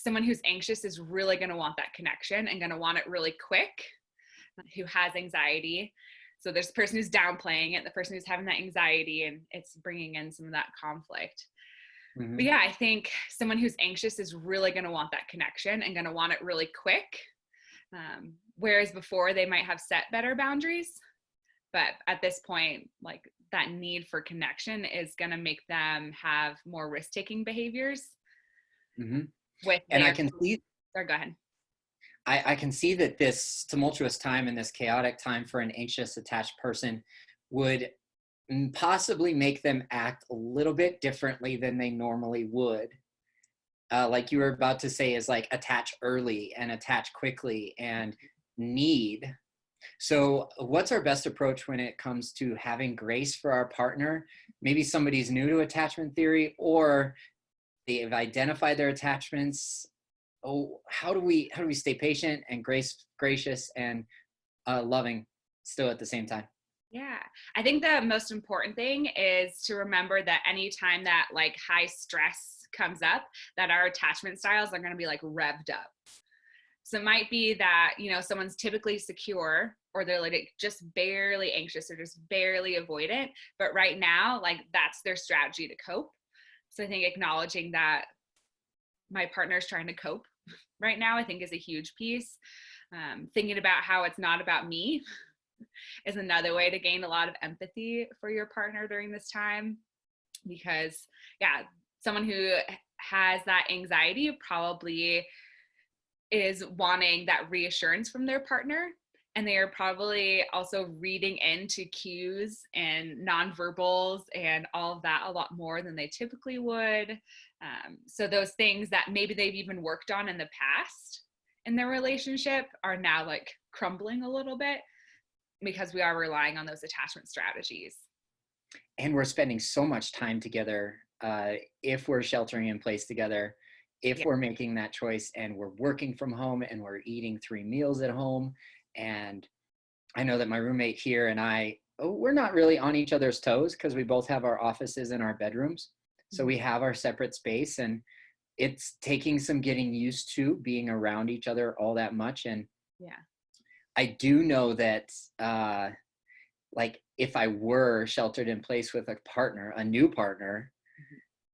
someone who's anxious is really going to want that connection and going to want it really quick, who has anxiety. So there's the person who's downplaying it, the person who's having that anxiety, and it's bringing in some of that conflict. Mm-hmm. But yeah, I think someone who's anxious is really going to want that connection and going to want it really quick. Whereas before they might have set better boundaries, but at this point, like that need for connection is going to make them have more risk-taking behaviors. Mm-hmm. With And I can see, or go ahead. I can see that this tumultuous time and this chaotic time for an anxious attached person would possibly make them act a little bit differently than they normally would. Like you were about to say, is like attach early and attach quickly and need. So what's our best approach when it comes to having grace for our partner? Maybe somebody's new to attachment theory, or they've identified their attachments. Oh, how do we stay patient and gracious and loving still at the same time? Yeah, I think the most important thing is to remember that anytime that like high stress comes up, that our attachment styles are going to be like revved up. So it might be that, you know, someone's typically secure, or they're like just barely anxious or just barely avoidant, but right now, like that's their strategy to cope. So I think acknowledging that my partner's trying to cope right now, I think is a huge piece. Thinking about how it's not about me is another way to gain a lot of empathy for your partner during this time. Because yeah, someone who has that anxiety probably is wanting that reassurance from their partner, and they are probably also reading into cues and nonverbals and all of that a lot more than they typically would. So those things that maybe they've even worked on in the past in their relationship are now like crumbling a little bit because we are relying on those attachment strategies. And we're spending so much time together if we're sheltering in place together, if we're making that choice and we're working from home and we're eating 3 meals at home. And I know that my roommate here and I, we're not really on each other's toes because we both have our offices and our bedrooms. So we have our separate space, and it's taking some getting used to being around each other all that much. And I do know that like if I were sheltered in place with a partner, a new partner,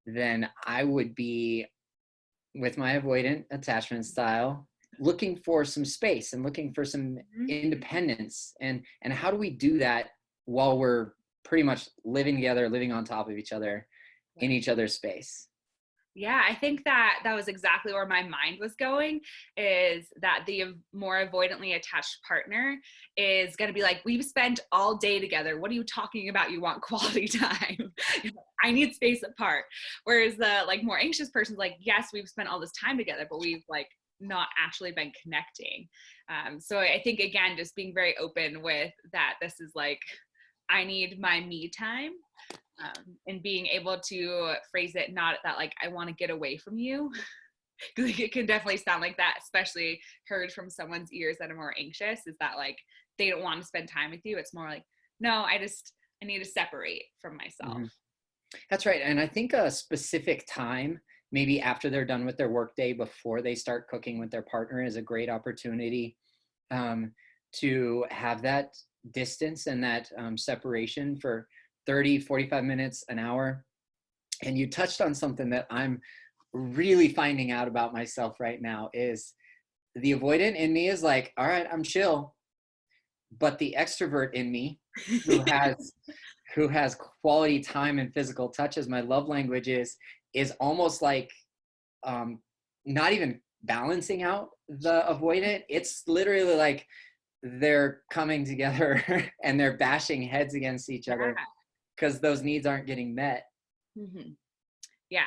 then I would be with my avoidant attachment style, looking for some space and looking for some independence. And how do we do that while we're pretty much living together, living on top of each other in each other's space? Yeah, I think that was exactly where my mind was going, is that the more avoidantly attached partner is going to be like, we've spent all day together. What are you talking about? You want quality time. I need space apart. Whereas the like more anxious person's like, yes, we've spent all this time together, but we've like not actually been connecting. So I think, again, just being very open with that, this is like, I need my me time. And being able to phrase it not that like I want to get away from you, because it can definitely sound like that, especially heard from someone's ears that are more anxious, is that like they don't want to spend time with you. It's more like, no, I need to separate from myself. That's right. And I think a specific time, maybe after they're done with their workday, before they start cooking with their partner, is a great opportunity to have that distance and that separation for 30, 45 minutes, an hour. And you touched on something that I'm really finding out about myself right now, is the avoidant in me is like, all right, I'm chill. But the extrovert in me who has quality time and physical touch as my love language is almost like not even balancing out the avoidant. It's literally like they're coming together and they're bashing heads against each other because those needs aren't getting met. Yeah.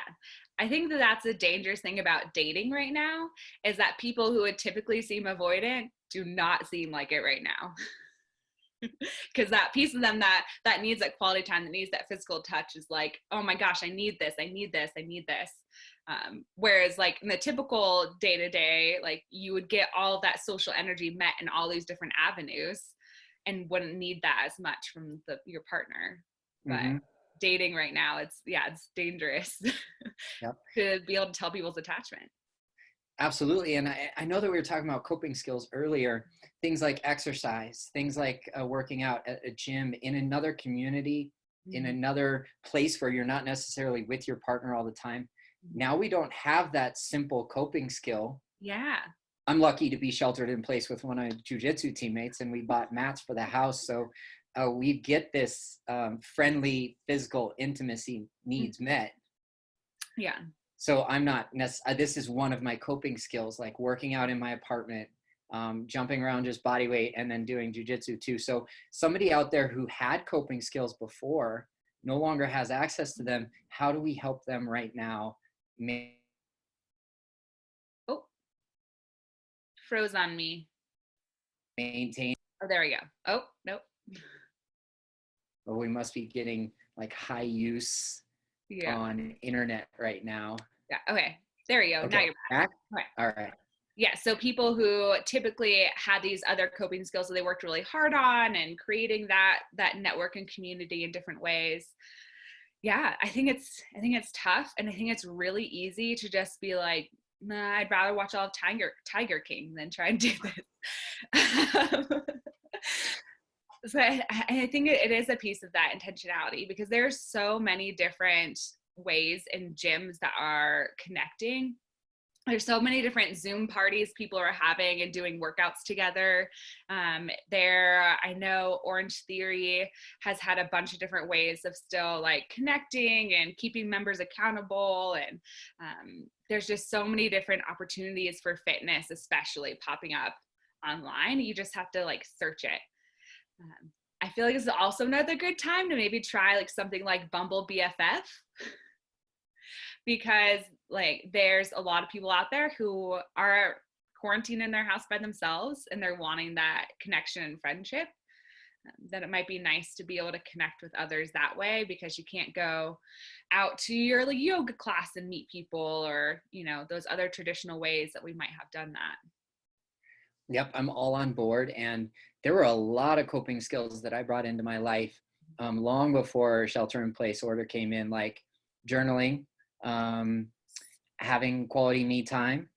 I think that that's a dangerous thing about dating right now, is that people who would typically seem avoidant do not seem like it right now. Because that piece of them that needs that quality time, that needs that physical touch, is like, oh my gosh, I need this, I need this, I need this. Whereas like in the typical day-to-day, like you would get all of that social energy met in all these different avenues and wouldn't need that as much from your partner. But dating right now, it's dangerous to be able to tell people's attachment. Absolutely. And I know that we were talking about coping skills earlier, things like exercise, things like working out at a gym in another community, in Mhm. another place where you're not necessarily with your partner all the time. Mhm. Now we don't have that simple coping skill. Yeah. I'm lucky to be sheltered in place with one of my jujitsu teammates, and we bought mats for the house. So we get this friendly physical intimacy needs Mhm. met. Yeah. So I'm not this is one of my coping skills, like working out in my apartment, jumping around just body weight, and then doing jujitsu too. So somebody out there who had coping skills before no longer has access to them. How do we help them right now Oh, froze on me. maintain? Oh, there we go. Oh, nope. Or we must be getting like high use Yeah. on internet right now. Yeah. Okay. There you go. Now Okay, you're back. back. Okay. All right. Yeah. So people who typically had these other coping skills that they worked really hard on and creating that network and community in different ways. Yeah, I think it's tough, and I think it's really easy to just be like, nah, I'd rather watch all of Tiger King than try and do this. So I think it is a piece of that intentionality, because there's so many different ways in gyms that are connecting. There's so many different Zoom parties people are having and doing workouts together. I know Orange Theory has had a bunch of different ways of still like connecting and keeping members accountable. And there's just so many different opportunities for fitness, especially popping up online. You just have to like search it. I feel like it's also another good time to maybe try like something like Bumble BFF, because like there's a lot of people out there who are quarantined in their house by themselves and they're wanting that connection and friendship. That it might be nice to be able to connect with others that way, because you can't go out to your like yoga class and meet people, or those other traditional ways that we might have done that. Yep, I'm all on board. And there were a lot of coping skills that I brought into my life long before shelter in place order came in, like journaling, um, having quality me time,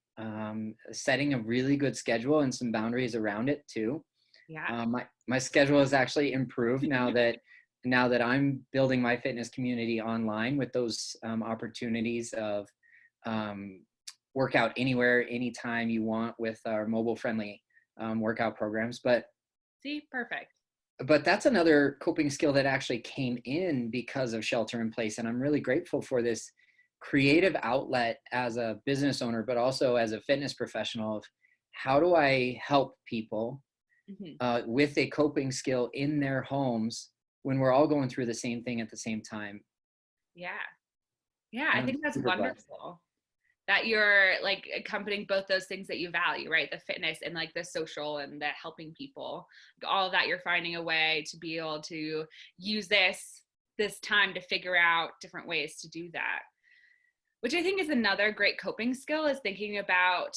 setting a really good schedule and some boundaries around it too. Yeah. My schedule has actually improved now that I'm building my fitness community online with those opportunities of um, workout anywhere, anytime you want with our mobile friendly workout programs. See, perfect. But that's another coping skill that actually came in because of shelter in place. And I'm really grateful for this creative outlet as a business owner, but also as a fitness professional of how do I help people Hmm. with a coping skill in their homes when we're all going through the same thing at the same time. Yeah. Yeah, I And I'm think that's super blessed. wonderful that you're like accompanying both those things that you value, right? The fitness and like the social and the helping people. All of that, you're finding a way to be able to use this time to figure out different ways to do that, which I think is another great coping skill, is thinking about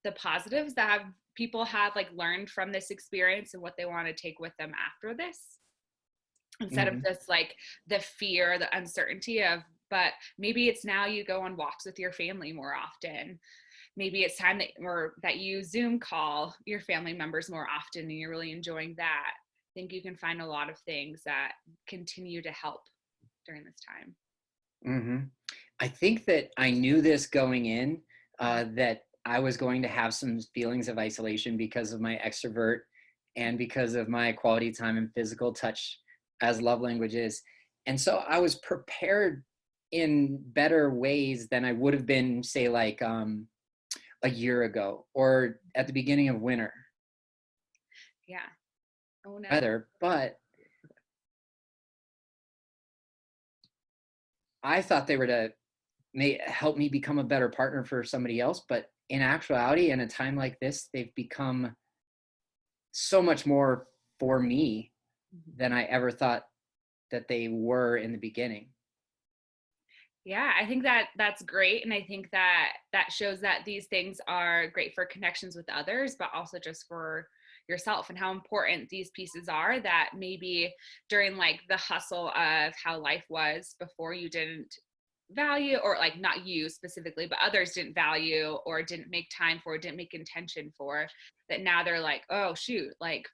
the positives that people have like learned from this experience and what they want to take with them after this, instead of Mm-hmm. just like the fear, the uncertainty of, but maybe it's now you go on walks with your family more often. Maybe it's time that you Zoom call your family members more often and you're really enjoying that. I think you can find a lot of things that continue to help during this time. Mm-hmm. I think that I knew this going in, that I was going to have some feelings of isolation because of my extrovert and because of my quality time and physical touch as love languages. And so I was prepared in better ways than I would have been, say, like a year ago or at the beginning of winter Yeah. Oh no. weather. But I thought they were to may help me become a better partner for somebody else. But in actuality, in a time like this, they've become so much more for me Mhm. than I ever thought that they were in the beginning. Yeah, I think that that's great. And I think that that shows that these things are great for connections with others, but also just for yourself, and how important these pieces are, that maybe during like the hustle of how life was before, you didn't value, or like not you specifically, but others didn't value or didn't make time for, didn't make intention for, that now they're like, oh shoot, like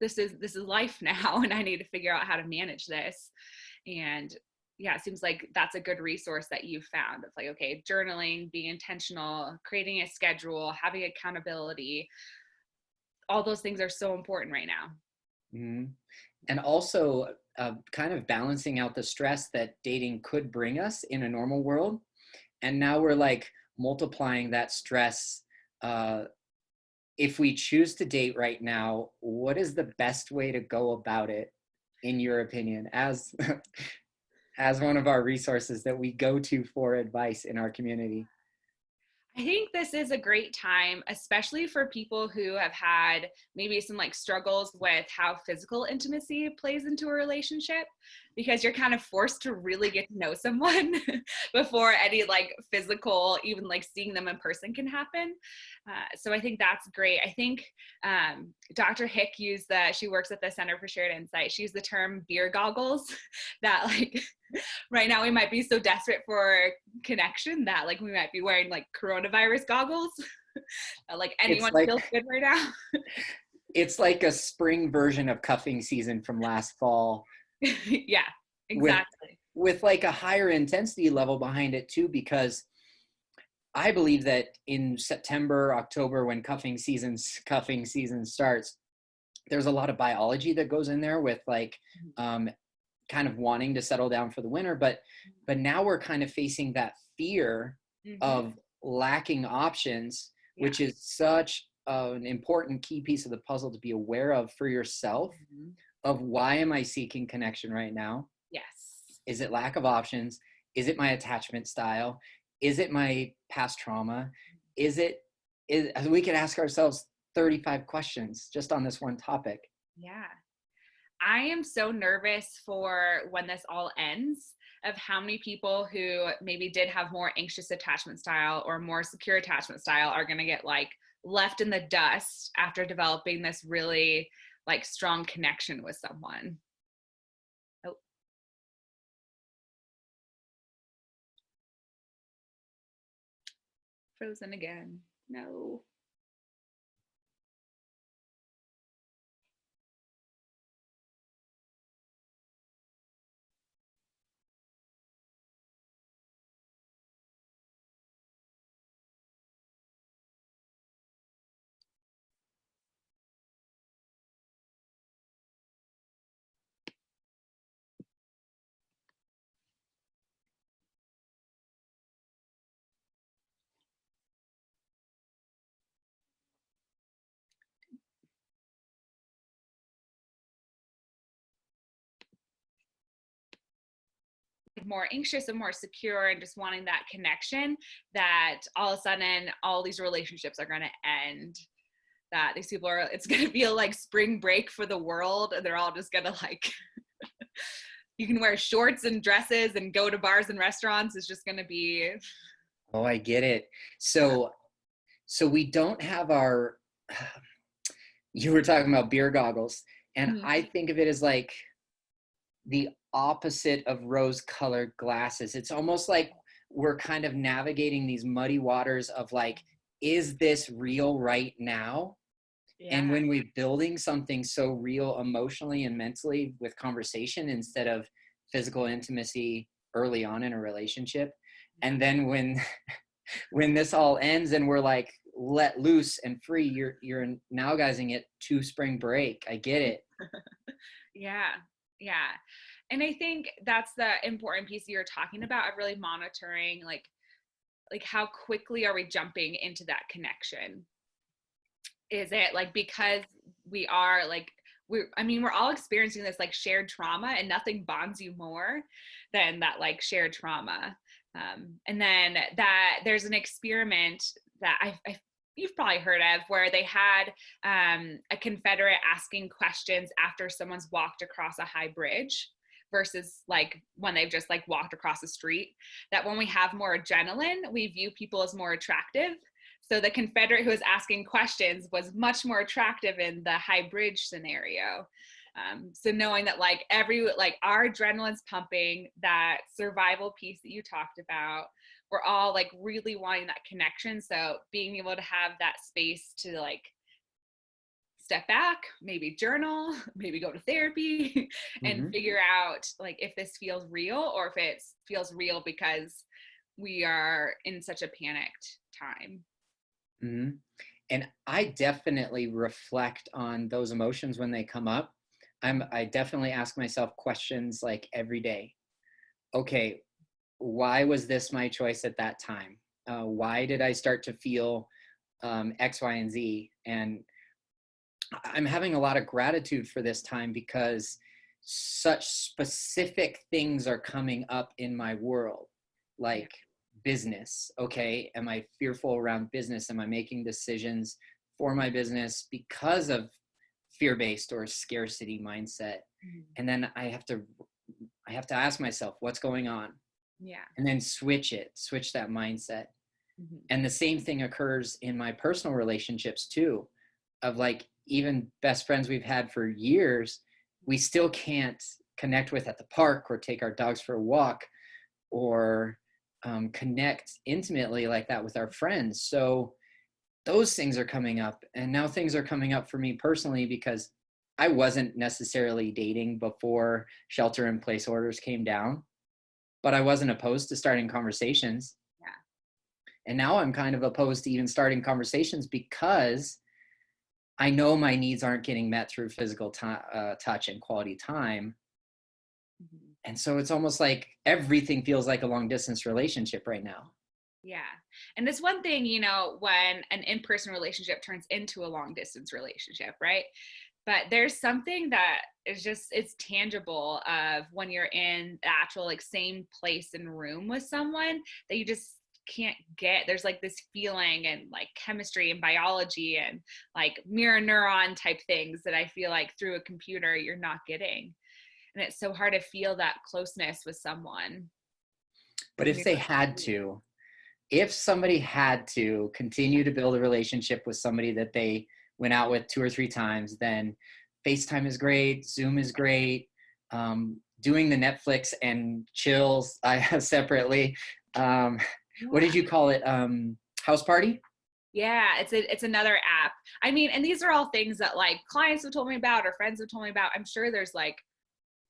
this is life now and I need to figure out how to manage this. And yeah, it seems like that's a good resource that you found. It's like, okay, journaling, being intentional, creating a schedule, having accountability, all those things are so important right now. Mm-hmm. And also kind of balancing out the stress that dating could bring us in a normal world. And now we're like multiplying that stress. If we choose to date right now, what is the best way to go about it, in your opinion, as as one of our resources that we go to for advice in our community? I think this is a great time, especially for people who have had maybe some like struggles with how physical intimacy plays into a relationship, because you're kind of forced to really get to know someone before any like physical, even like seeing them in person can happen. So I think that's great. I think Dr. Hick she works at the Center for Shared Insight. She used the term beer goggles that like right now we might be so desperate for connection that like we might be wearing like coronavirus goggles. Like anyone feels good right now. It's like a spring version of cuffing season from last fall. Yeah, exactly. With like a higher intensity level behind it too, because I believe that in September, October, when cuffing season starts, there's a lot of biology that goes in there with like kind of wanting to settle down for the winter, but now we're kind of facing that fear of lacking options, which is such an important key piece of the puzzle to be aware of for yourself. Of why am I seeking connection right now? Yes. Is it lack of options? Is it my attachment style? Is it my past trauma? Is we could ask ourselves 35 questions just on this one topic. Yeah. I am so nervous for when this all ends, of how many people who maybe did have more anxious attachment style or more secure attachment style are going to get like left in the dust after developing this really like strong connection with someone. Oh. Frozen again. No. More anxious and more secure and just wanting that connection, that all of a sudden all these relationships are going to end, that these people are, it's going to feel like spring break for the world, and they're all just going to like you can wear shorts and dresses and go to bars and restaurants. It's just going to be I get it. So we don't have our you were talking about beer goggles, and I think of it as like the opposite of rose-colored glasses. It's almost like we're kind of navigating these muddy waters of like, is this real right now? Yeah. And when we're building something so real emotionally and mentally with conversation instead of physical intimacy early on in a relationship, and then when this all ends and we're like let loose and free, you're now guysing it to spring break. I get it. Yeah. And I think that's the important piece you're talking about, of really monitoring like how quickly are we jumping into that connection? Is it like because we are like we're all experiencing this like shared trauma, and nothing bonds you more than that like shared trauma. And then that there's an experiment that you've probably heard of, where they had a Confederate asking questions after someone's walked across a high bridge versus like when they've just like walked across the street, that when we have more adrenaline, we view people as more attractive. So the Confederate who was asking questions was much more attractive in the high bridge scenario. So knowing that like our adrenaline's pumping, that survival piece that you talked about, we're all like really wanting that connection. So being able to have that space to like step back, maybe journal, maybe go to therapy and figure out like if this feels real or if it feels real because we are in such a panicked time. Mm-hmm. And I definitely reflect on those emotions when they come up. I definitely ask myself questions like every day. Okay, why was this my choice at that time? Why did I start to feel X, Y, and Z? And I'm having a lot of gratitude for this time because such specific things are coming up in my world, like business. Okay, am I fearful around business? Am I making decisions for my business because of fear-based or scarcity mindset? And then I have to ask myself, what's going on? Yeah. And then switch that mindset. And the same thing occurs in my personal relationships too, of like even best friends we've had for years, we still can't connect with at the park or take our dogs for a walk or connect intimately like that with our friends. So those things are coming up. And now things are coming up for me personally because I wasn't necessarily dating before shelter in place orders came down, but I wasn't opposed to starting conversations. Yeah. And now I'm kind of opposed to even starting conversations because I know my needs aren't getting met through physical touch and quality time. And so it's almost like everything feels like a long distance relationship right now. Yeah. And it's one thing, you know, when an in-person relationship turns into a long distance relationship, right? But there's something that is just, it's tangible of when you're in the actual like same place and room with someone that you just can't get. There's like this feeling and like chemistry and biology and like mirror neuron type things that I feel like through a computer you're not getting. And it's so hard to feel that closeness with someone. But if somebody had to continue to build a relationship with somebody that they went out with 2 or 3 times, then FaceTime is great, Zoom is great, doing the Netflix and chills separately. What did you call it? House party? Yeah, it's another app. I mean, and these are all things that like clients have told me about or friends have told me about. I'm sure there's like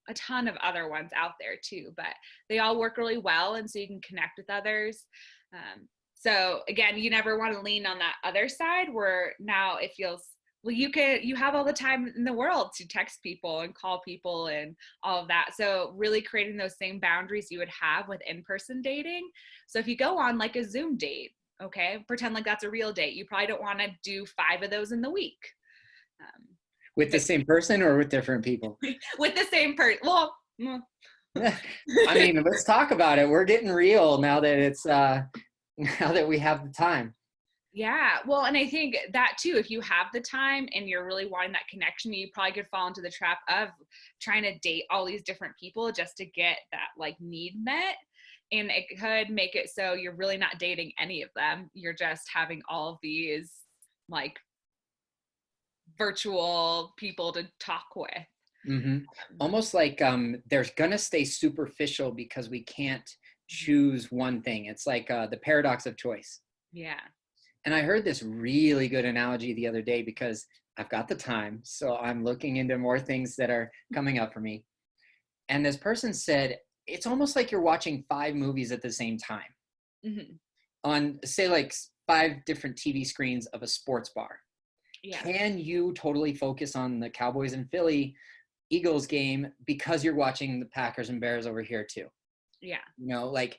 a ton of other ones out there too, but they all work really well, and so you can connect with others. So again, you never want to lean on that other side where now it feels, well, you have all the time in the world to text people and call people and all of that. So really creating those same boundaries you would have with in-person dating. So if you go on like a Zoom date, okay, pretend like that's a real date. You probably don't want to do 5 of those in the week. With the same person or with different people? With the same person. Well, I mean, let's talk about it. We're getting real now that it's now that we have the time. Yeah. Well, and I think that too, if you have the time and you're really wanting that connection, you probably could fall into the trap of trying to date all these different people just to get that like need met. And it could make it so you're really not dating any of them. You're just having all of these like virtual people to talk with. Mm-hmm. Almost like they're gonna stay superficial because we can't choose one thing. It's like the paradox of choice. Yeah. And I heard this really good analogy the other day because I've got the time, so I'm looking into more things that are coming up for me. And this person said, it's almost like you're watching 5 movies at the same time on, say, like 5 different TV screens of a sports bar. Yeah. Can you totally focus on the Cowboys and Philly Eagles game because you're watching the Packers and Bears over here too? Yeah. You know, like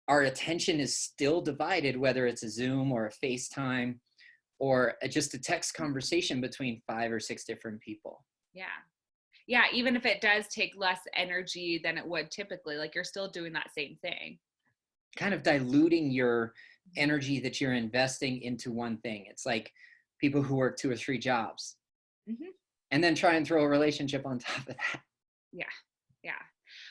our attention is still divided, whether it's a Zoom or a FaceTime or just a text conversation between 5 or 6 different people. Yeah. Yeah. Even if it does take less energy than it would typically, like you're still doing that same thing. Kind of diluting your energy that you're investing into one thing. It's like people who work 2 or 3 jobs and then try and throw a relationship on top of that. Yeah. Yeah.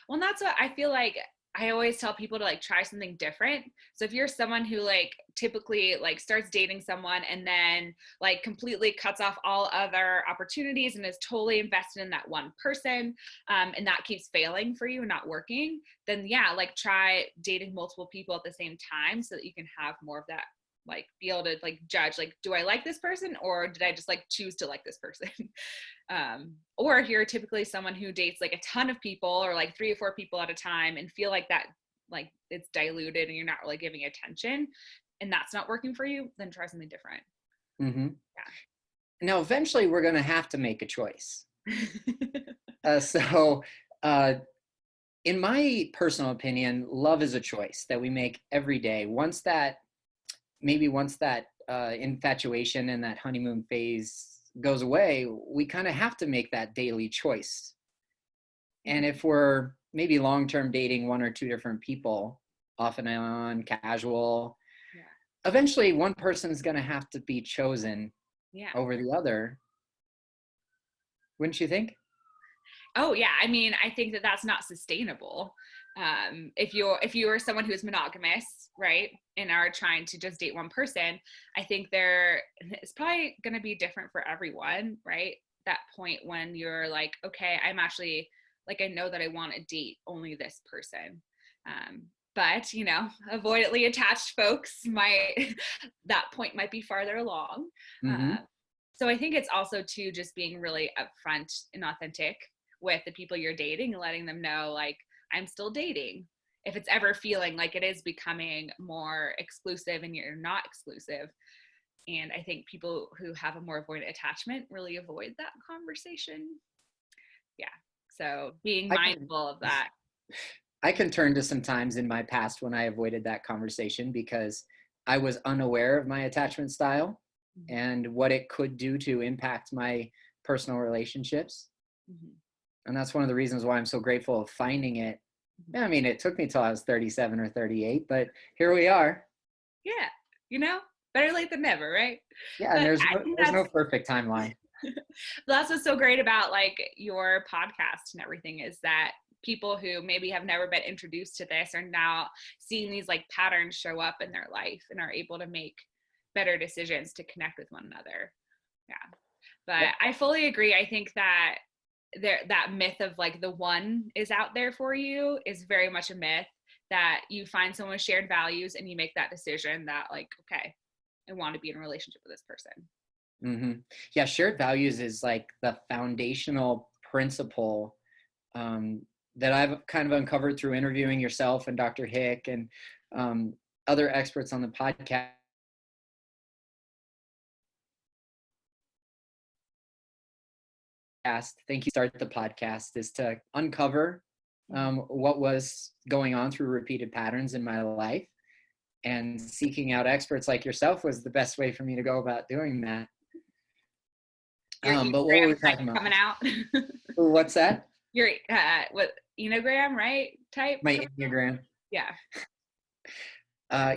Well, and that's what I feel like I always tell people to like try something different. So if you're someone who like typically like starts dating someone and then like completely cuts off all other opportunities and is totally invested in that one person, and that keeps failing for you and not working, then yeah, like try dating multiple people at the same time so that you can have more of that, like be able to like judge, like, do I like this person or did I just like choose to like this person? Or if you're typically someone who dates like a ton of people or like 3 or 4 people at a time and feel like that, like it's diluted and you're not really giving attention and that's not working for you, then try something different. Mm-hmm. Yeah. Now, eventually we're going to have to make a choice. So in my personal opinion, love is a choice that we make every day. Once that infatuation and that honeymoon phase goes away, we kind of have to make that daily choice. And if we're maybe long-term dating 1 or 2 different people, off and on, casual, Yeah. eventually one person is going to have to be chosen over the other. Wouldn't you think? Oh yeah, I mean, I think that that's not sustainable. If you're someone who is monogamous, right, and are trying to just date one person, I think it's probably going to be different for everyone, right? That point when you're like, okay, I'm actually like, I know that I want to date only this person. But you know, avoidantly attached folks might that point might be farther along. Mm-hmm. So I think it's also too just being really upfront and authentic with the people you're dating and letting them know, like, I'm still dating. If it's ever feeling like it is becoming more exclusive and you're not exclusive. And I think people who have a more avoidant attachment really avoid that conversation. Yeah. So being mindful of that. I can turn to some times in my past when I avoided that conversation because I was unaware of my attachment style Mm-hmm. and what it could do to impact my personal relationships. Mm-hmm. And that's one of the reasons why I'm so grateful of finding it. I mean, it took me till I was 37 or 38, but here we are. Yeah. You know, better late than never, right? Yeah, and But there's no perfect timeline. that's what's so great about like your podcast and everything, is that people who maybe have never been introduced to this are now seeing these like patterns show up in their life and are able to make better decisions to connect with one another. Yeah. But Yep. I fully agree. I think that that myth of like the one is out there for you is very much a myth. That you find someone with shared values and you make that decision that like, okay, I want to be in a relationship with this person. Mm-hmm. Yeah, shared values is like the foundational principle that I've kind of uncovered through interviewing yourself and Dr. Hick and other experts on the podcast. Thank you. Start the podcast is to uncover what was going on through repeated patterns in my life, and seeking out experts like yourself was the best way for me to go about doing that. Your But what were we Enneagram talking about? coming out. What's that? Your what Enneagram, right? Type. My Enneagram. Yeah.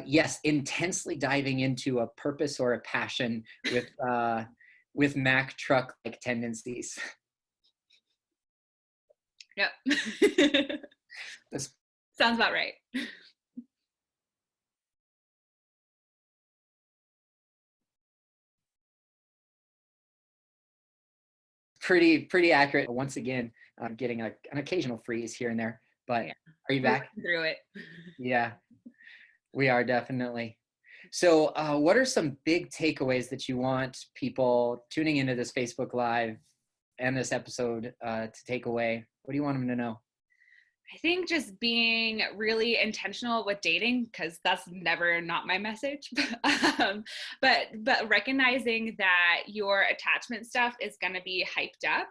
Yes, intensely diving into a purpose or a passion with Mack truck like tendencies. Yep. This Sounds about right. pretty accurate. Once again, I'm getting an occasional freeze here and there. But Yeah. are you back? Through it. Yeah, we are definitely. So what are some big takeaways that you want people tuning into this Facebook Live and this episode to take away? What do you want them to know? I think just being really intentional with dating, because that's never not my message. But recognizing that your attachment stuff is going to be hyped up.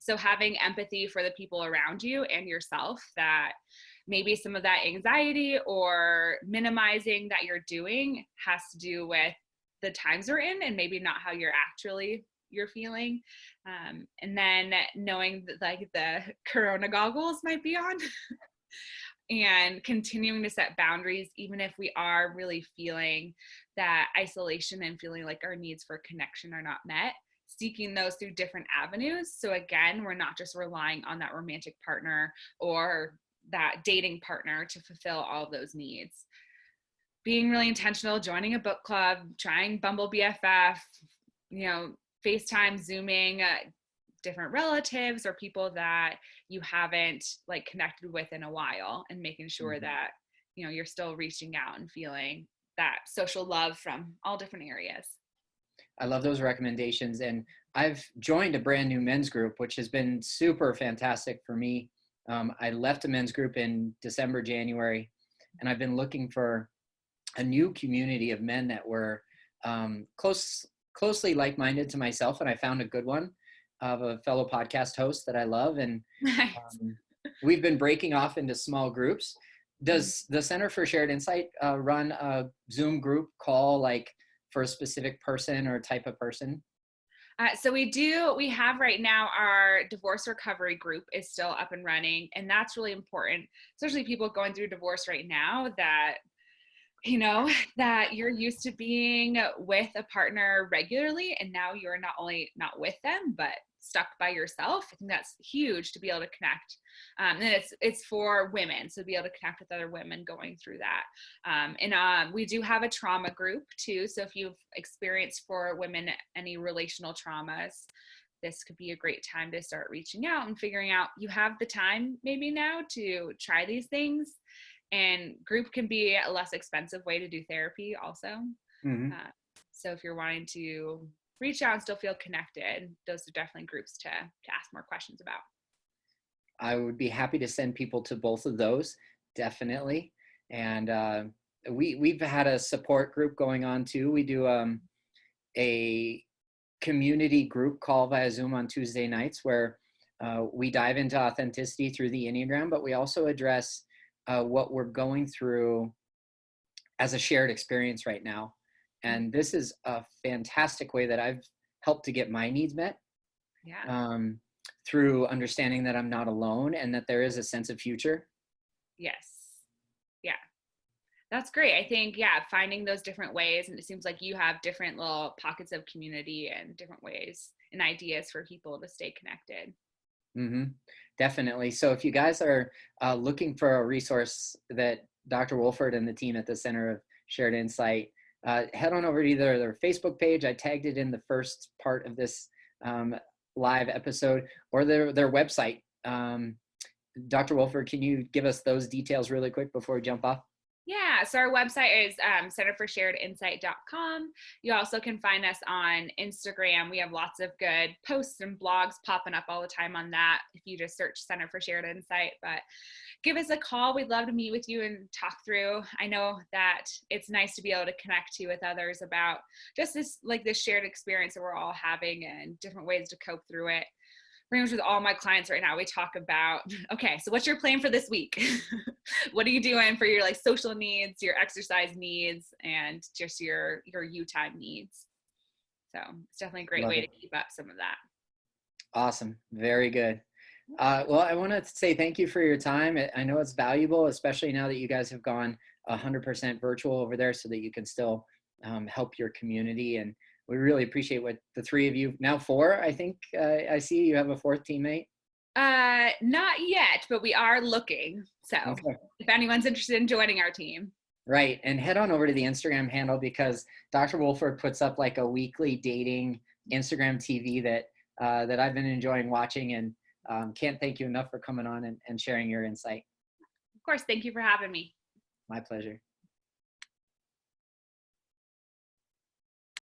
So having empathy for the people around you and yourself, that maybe some of that anxiety or minimizing that you're doing has to do with the times we're in and maybe not how you're feeling. And then knowing that like the corona goggles might be on and continuing to set boundaries, even if we are really feeling that isolation and feeling like our needs for connection are not met, seeking those through different avenues. So again, we're not just relying on that romantic partner or that dating partner to fulfill all of those needs. Being really intentional, joining a book club, trying Bumble BFF, FaceTime, Zooming, different relatives or people that you haven't like connected with in a while, and making sure that, you're still reaching out and feeling that social love from all different areas. I love those recommendations. And I've joined a brand new men's group, which has been super fantastic for me. I left a men's group in December, January, and I've been looking for a new community of men that were closely like-minded to myself. And I found a good one of a fellow podcast host that I love. And Nice. We've been breaking off into small groups. Does the Center for Shared Insight run a Zoom group call like for a specific person or type of person? So we have right now, our divorce recovery group is still up and running. And that's really important, especially people going through divorce right now, that that you're used to being with a partner regularly, and now you're not only not with them, but stuck by yourself. I think that's huge to be able to connect. And it's for women, so to be able to connect with other women going through that. And we do have a trauma group too. So if you've experienced, for women, any relational traumas, this could be a great time to start reaching out and figuring out you have the time maybe now to try these things. And group can be a less expensive way to do therapy also. So if you're wanting to reach out and still feel connected, those are definitely groups to ask more questions about. I would be happy to send people to both of those, definitely. And we've had a support group going on too. We do a community group call via Zoom on Tuesday nights where we dive into authenticity through the Enneagram, but we also address what we're going through as a shared experience right now. And this is a fantastic way that I've helped to get my needs met. Through understanding that I'm not alone and that there is a sense of future. Yes. Yeah. That's great. I think, finding those different ways, and it seems like you have different little pockets of community and different ways and ideas for people to stay connected. Definitely. So if you guys are looking for a resource that Dr. Woolford and the team at the Center of Shared Insight, head on over to either their Facebook page. I tagged it in the first part of this live episode, or their website. Dr. Woolford, can you give us those details really quick before we jump off? Yeah, so our website is centerforsharedinsight.com. You also can find us on Instagram. We have lots of good posts and blogs popping up all the time on that, if you just search Center for Shared Insight. But give us a call. We'd love to meet with you and talk through. I know that it's nice to be able to connect with others about just this shared experience that we're all having and different ways to cope through it. Pretty much with all my clients right now, we talk about, okay, so what's your plan for this week? What are you doing for your social needs, your exercise needs, and just your you time needs? So it's definitely a great way to keep up some of that. Awesome. Very good. Well, I want to say thank you for your time. I know it's valuable, especially now that you guys have gone 100% virtual over there, so that you can still help your community. And we really appreciate what the three of you, now four, I think I see you have a fourth teammate. Not yet, but we are looking. So if anyone's interested in joining our team. Right. And head on over to the Instagram handle, because Dr. Woolford puts up like a weekly dating Instagram TV that I've been enjoying watching, and can't thank you enough for coming on and sharing your insight. Of course. Thank you for having me. My pleasure.